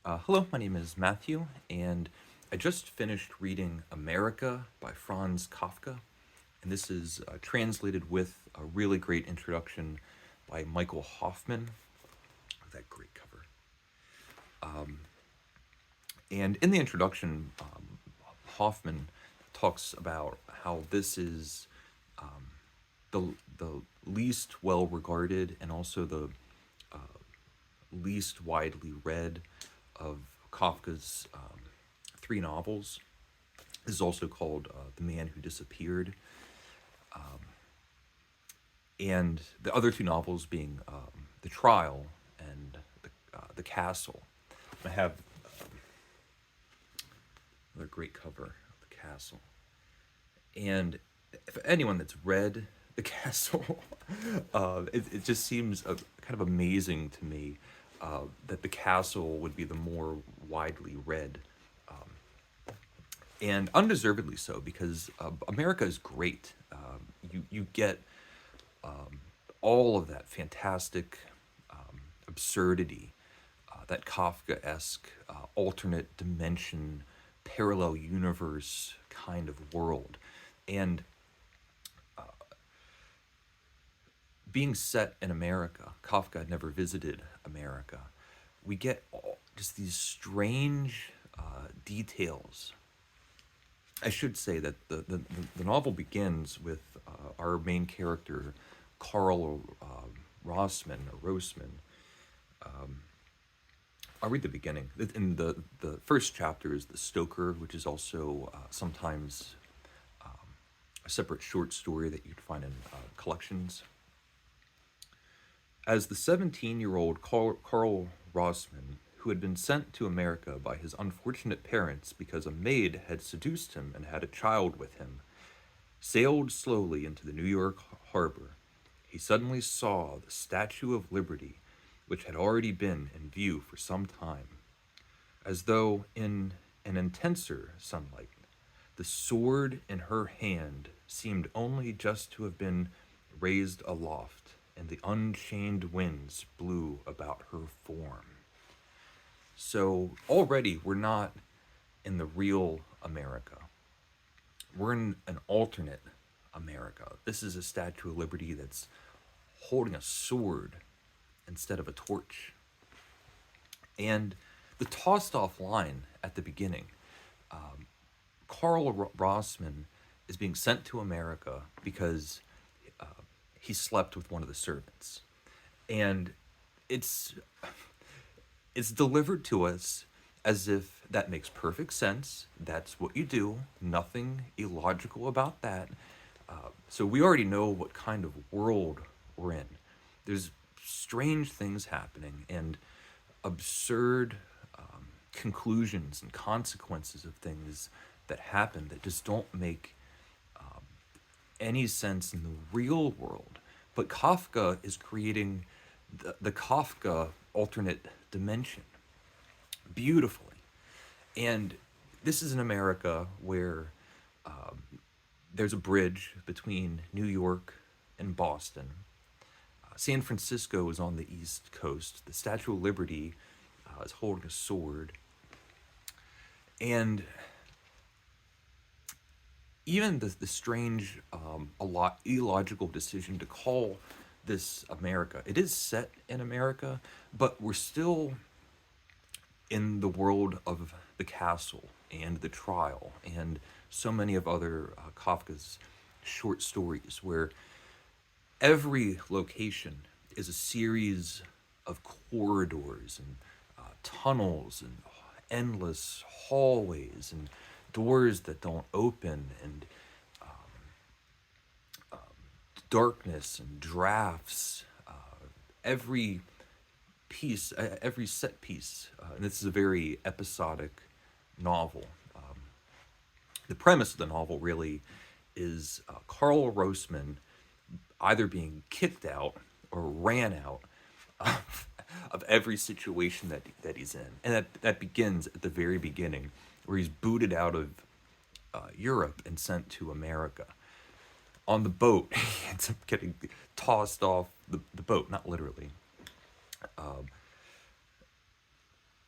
Hello, my name is Matthew, and I just finished reading Amerika by Franz Kafka, and this is translated with a really great introduction by Michael Hoffman. Oh, that great cover. And in the introduction, Hoffman talks about how this is the least well regarded and also the least widely read of Kafka's three novels. This is also called The Man Who Disappeared. And the other two novels being The Trial and The Castle. I have another great cover of The Castle. And if anyone that's read The Castle, it just seems kind of amazing to me that The Castle would be the more widely read. And undeservedly so, because Amerika is great. You get all of that fantastic absurdity, that Kafka-esque alternate dimension, parallel universe kind of world, and being set in America. Kafka had never visited America. We get just these strange details. I should say that the novel begins with our main character, Carl Rossman. I'll read the beginning. In the first chapter is the Stoker, which is also sometimes a separate short story that you'd find in collections. As the 17-year-old Carl Rossman, who had been sent to America by his unfortunate parents because a maid had seduced him and had a child with him, sailed slowly into the New York harbor, he suddenly saw the Statue of Liberty, which had already been in view for some time. As though in an intenser sunlight, the sword in her hand seemed only just to have been raised aloft, and the unchained winds blew about her form. So already we're not in the real America. We're in an alternate America. This is a Statue of Liberty that's holding a sword instead of a torch. And the tossed off line at the beginning, Carl Rossman is being sent to America because he slept with one of the servants. And it's it's delivered to us as if that makes perfect sense. That's what you do. Nothing illogical about that. So we already know what kind of world we're in. There's strange things happening and absurd conclusions and consequences of things that happen that just don't make any sense in the real world. But Kafka is creating the Kafka alternate dimension beautifully. And this is in America where there's a bridge between New York and Boston. San Francisco is on the East Coast. The Statue of Liberty is holding a sword. And even the strange, illogical decision to call this America. It is set in America, but we're still in the world of the castle and the trial and so many of other Kafka's short stories where every location is a series of corridors and tunnels and endless hallways and doors that don't open and darkness and drafts. Every piece, every set piece, and this is a very episodic novel. The premise of the novel really is Carl Rossman either being kicked out or ran out of every situation that he's in. And that begins at the very beginning, where he's booted out of Europe and sent to America. On the boat, he ends up getting tossed off the boat, not literally.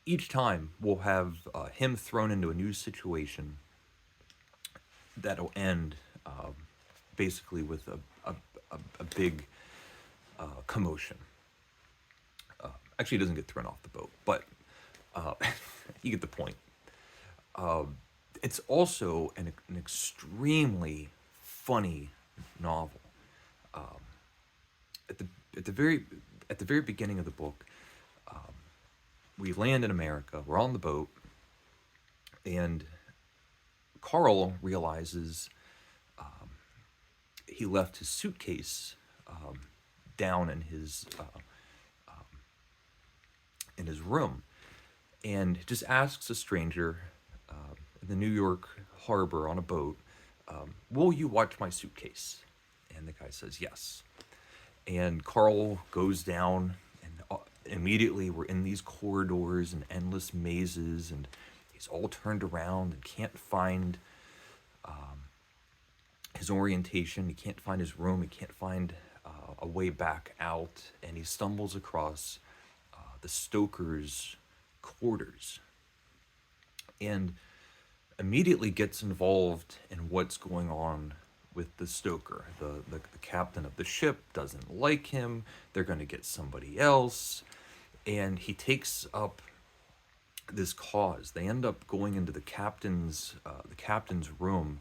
each time we'll have him thrown into a new situation that'll end basically with a big commotion. Actually, he doesn't get thrown off the boat, but you get the point. It's also an extremely funny novel. At the at the very at the very beginning of the book, we land in America. We're on the boat, and Carl realizes he left his suitcase down in his room, and just asks a stranger in the New York harbor on a boat, "Will you watch my suitcase?" And the guy says yes. And Carl goes down, and immediately we're in these corridors and endless mazes, and he's all turned around and can't find his orientation. He can't find his room. He can't find a way back out, and he stumbles across the stoker's quarters, and immediately gets involved in what's going on with the stoker. The captain of the ship doesn't like him. They're going to get somebody else, and he takes up this cause. They end up going into the captain's room,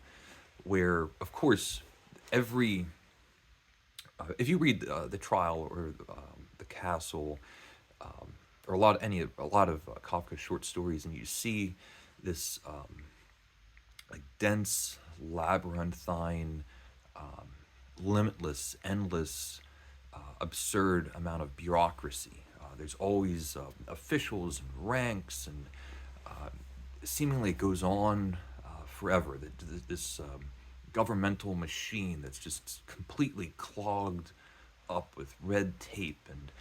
where, of course, every if you read the trial or the castle, or a lot of Kafka's short stories, and you see this like dense, labyrinthine, limitless, endless, absurd amount of bureaucracy. There's always officials and ranks, and seemingly it goes on forever. This governmental machine that's just completely clogged up with red tape and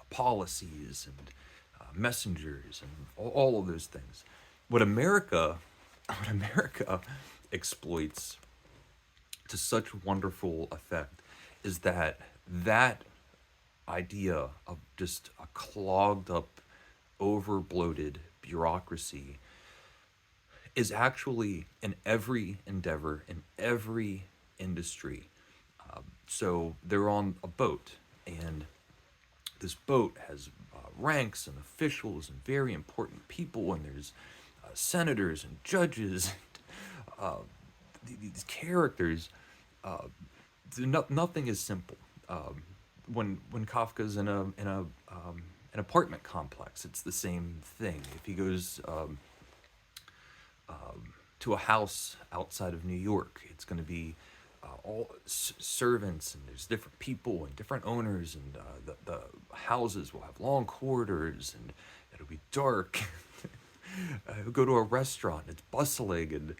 policies and messengers and all of those things. What America exploits to such wonderful effect is that idea of just a clogged up, over bloated bureaucracy is actually in every endeavor, in every industry. So they're on a boat, and this boat has ranks and officials and very important people, and there's senators and judges, these characters. Nothing is simple. When Kafka's in an apartment complex, it's the same thing. If he goes to a house outside of New York, it's going to be all servants, and there's different people and different owners, and the houses will have long corridors, and it'll be dark. Go to a restaurant, it's bustling, and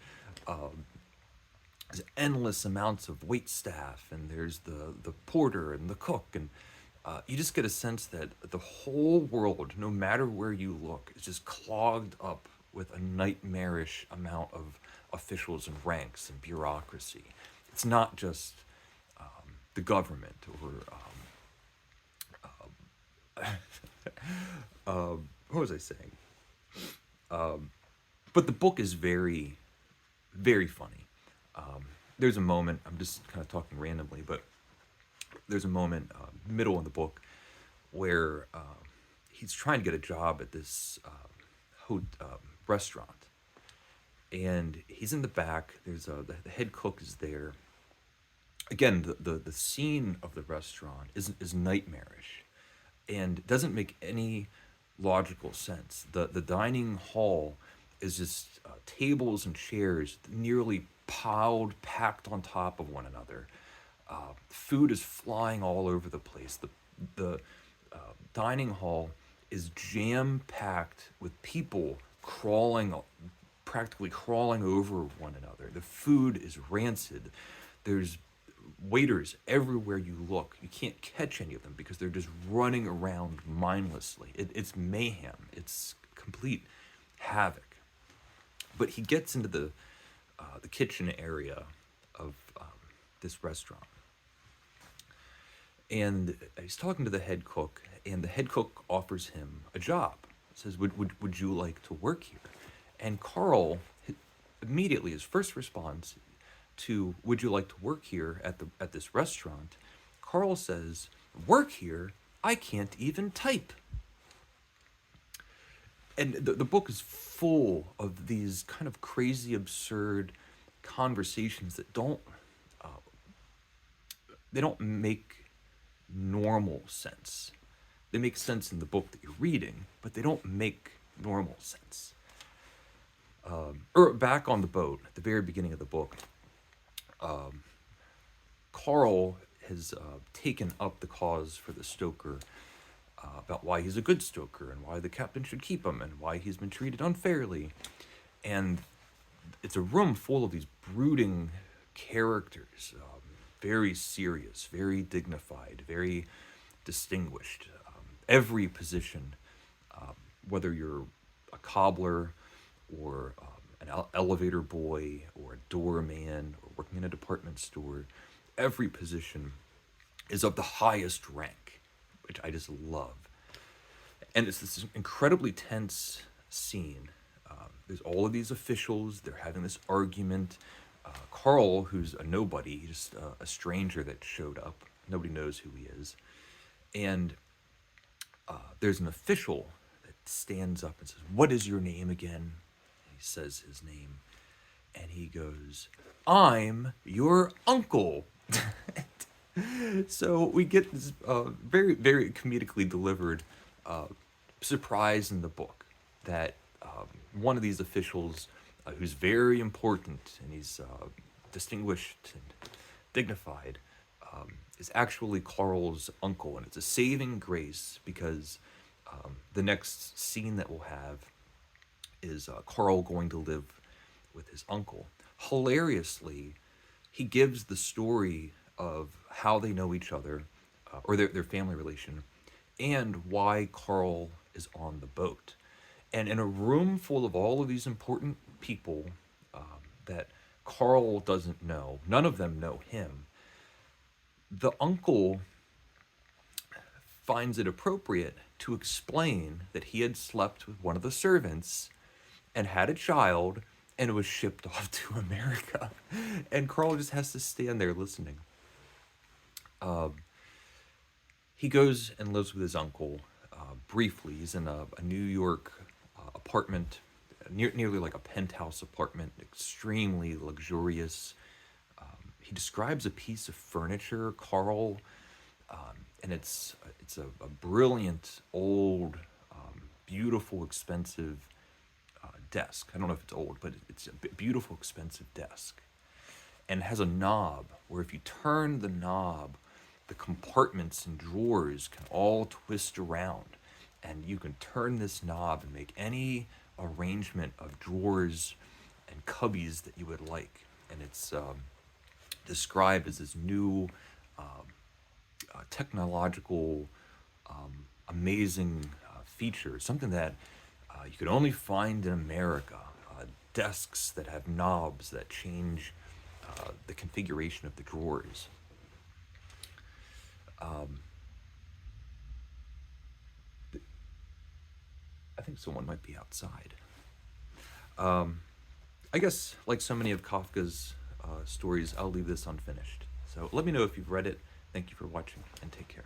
there's endless amounts of wait staff, and there's the porter and the cook, and you just get a sense that the whole world, no matter where you look, is just clogged up with a nightmarish amount of officials and ranks and bureaucracy. It's not just the government or what was I saying? But the book is very, very funny. There's a moment, I'm just kind of talking randomly, but there's a moment, middle in the book, where he's trying to get a job at this restaurant. And he's in the back, there's the head cook is there. Again, the scene of the restaurant is nightmarish, and doesn't make any logical sense. The dining hall is just tables and chairs nearly packed on top of one another. Food is flying all over the place. The dining hall is jam packed with people practically crawling over one another. The food is rancid. There's waiters everywhere you look. You can't catch any of them because they're just running around mindlessly. It's mayhem. It's complete havoc. But he gets into the kitchen area of this restaurant, and he's talking to the head cook, and the head cook offers him a job. Says, would you like to work here? And Carl, immediately, his first response to, would you like to work here at this restaurant? Carl says, work here? I can't even type. And the book is full of these kind of crazy, absurd conversations that uh, they don't make normal sense. They make sense in the book that you're reading, but they don't make normal sense. Or back on the boat, at the very beginning of the book, Carl has taken up the cause for the stoker about why he's a good stoker and why the captain should keep him and why he's been treated unfairly. And it's a room full of these brooding characters, very serious, very dignified, very distinguished. Every position, whether you're a cobbler or an elevator boy or a doorman or working in a department store, every position is of the highest rank, which I just love. And it's this incredibly tense scene. There's all of these officials, they're having this argument. Carl, who's a nobody, just a stranger that showed up, nobody knows who he is. And there's an official that stands up and says, "What is your name again?" He says his name, and he goes, "I'm your uncle." So we get this very, very comedically delivered surprise in the book that one of these officials, who's very important and he's distinguished and dignified, is actually Carl's uncle. And it's a saving grace because the next scene that we'll have is Carl going to live with his uncle. Hilariously, he gives the story of how they know each other, or their family relation, and why Carl is on the boat. And in a room full of all of these important people that Carl doesn't know, none of them know him, the uncle finds it appropriate to explain that he had slept with one of the servants and had a child and was shipped off to America. And Carl just has to stand there listening. He goes and lives with his uncle briefly. He's in a New York apartment, nearly like a penthouse apartment, extremely luxurious. He describes a piece of furniture, Carl, and it's a brilliant, old, beautiful, expensive desk. I don't know if it's old, but it's a beautiful, expensive desk. And it has a knob where if you turn the knob, the compartments and drawers can all twist around. And you can turn this knob and make any arrangement of drawers and cubbies that you would like. And it's described as this new technological, amazing feature, something that you could only find in America. Desks that have knobs that change the configuration of the drawers. I think someone might be outside. I guess, like so many of Kafka's stories, I'll leave this unfinished. So let me know if you've read it. Thank you for watching, and take care.